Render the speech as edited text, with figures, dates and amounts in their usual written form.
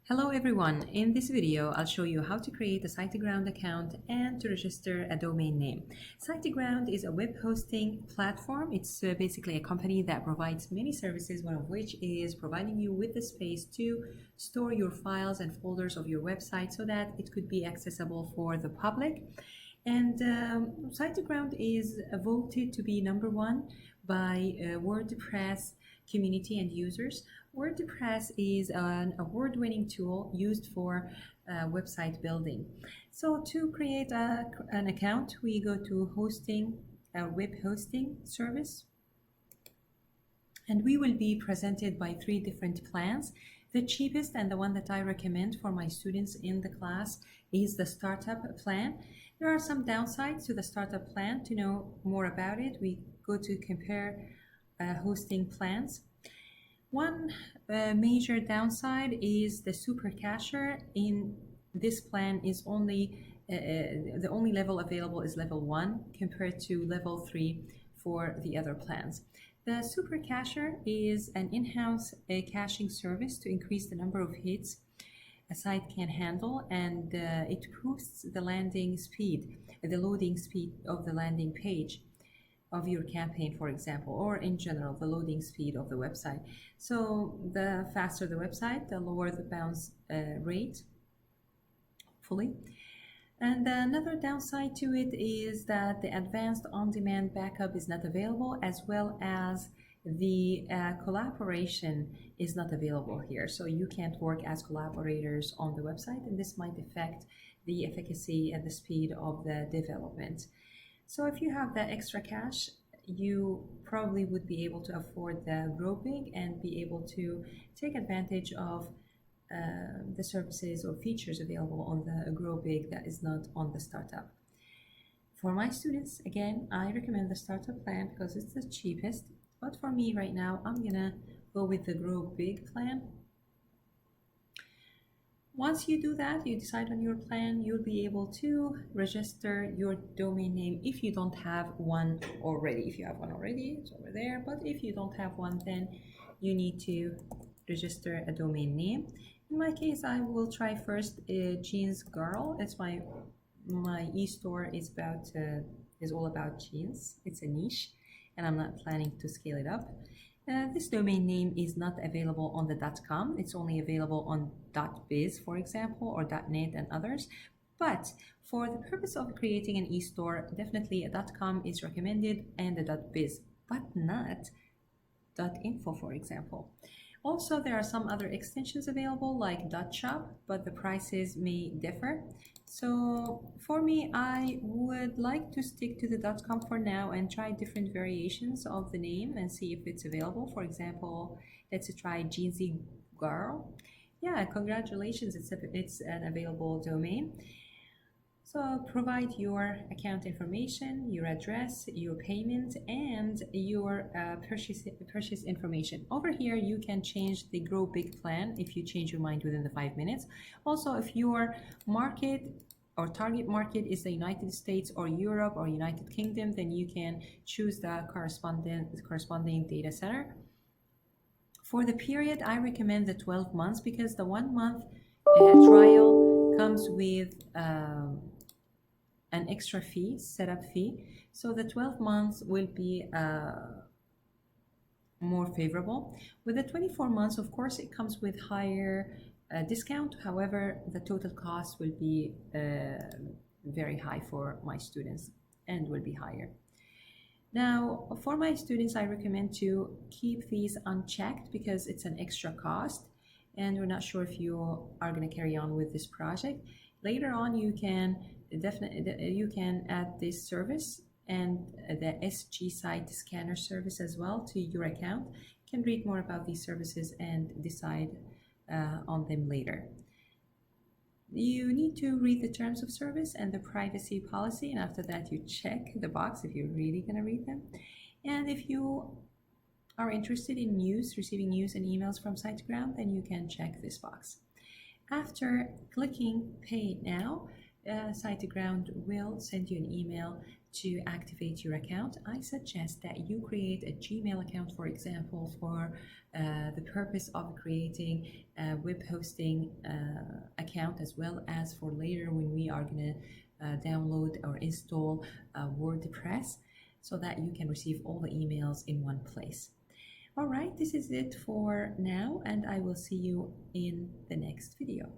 Hello everyone, in this video I'll show you how to create a Siteground account and to register a domain name. Siteground is a web hosting platform. It's basically a company that provides many services, one of which is providing you with the space to store your files and folders of your website so that it could be accessible for the public. And Siteground is voted to be #1 by WordPress community and users. WordPress is an award-winning tool used for website building. So to create an account, we go to hosting, web hosting service, and we will be presented by 3 different plans. The cheapest and the one that I recommend for my students in the class is the startup plan. There are some downsides to the startup plan. To know more about it, we go to compare hosting plans. One major downside is the SuperCacher. In this plan is only the only level available is level 1 compared to level 3 for the other plans. The SuperCacher is an in-house caching service to increase the number of hits a site can handle, and it boosts the landing speed, the loading speed of the landing page of your campaign, for example, or in general, the loading speed of the website. So the faster the website, the lower the bounce rate, hopefully. And another downside to it is that the advanced on-demand backup is not available, as well as the collaboration is not available here. So you can't work as collaborators on the website, and this might affect the efficacy and the speed of the development. So if you have that extra cash, you probably would be able to afford the Grow Big and be able to take advantage of the services or features available on the Grow Big that is not on the startup. For my students, again, I recommend the startup plan because it's the cheapest. But for me right now, I'm gonna go with the Grow Big plan. Once you do that, you decide on your plan, you'll be able to register your domain name if you don't have one already. If you have one already, it's over there. But if you don't have one, then you need to register a domain name. In my case, I will try first Jeans Girl. It's my e-store is all about jeans. It's a niche, and I'm not planning to scale it up. This domain name is not available on the .com. It's only available on .biz, for example, or .net and others. But for the purpose of creating an e-store, definitely a .com is recommended and a .biz, but not .info, for example. Also, there are some other extensions available like .shop, but the prices may differ. So for me, I would like to stick to the .com for now and try different variations of the name and see if it's available. For example, let's try Jeansy Girl. Yeah, congratulations, it's an available domain. So provide your account information, your address, your payment, and your purchase information. Over here, you can change the Grow Big plan if you change your mind within the 5 minutes. Also, if your market or target market is the United States or Europe or United Kingdom, then you can choose the corresponding data center. For the period, I recommend the 12 months because the 1 month trial comes with an extra fee, setup fee. So the 12 months will be more favorable. With the 24 months, of course, it comes with higher discount. However, the total cost will be very high for my students and will be higher. Now, for my students, I recommend to keep these unchecked because it's an extra cost and we're not sure if you are going to carry on with this project. Later on, you can add this service and the SG site scanner service as well to your account. You can read more about these services and decide on them later. You need to read the terms of service and the privacy policy, and after that you check the box if you're really going to read them. And if you are interested in receiving news and emails from Siteground, then you can check this box. After clicking Pay Now, Siteground will send you an email to activate your account. I suggest that you create a Gmail account, for example, for the purpose of creating a web hosting account, as well as for later when we are going to download or install WordPress, so that you can receive all the emails in one place. All right, this is it for now, and I will see you in the next video.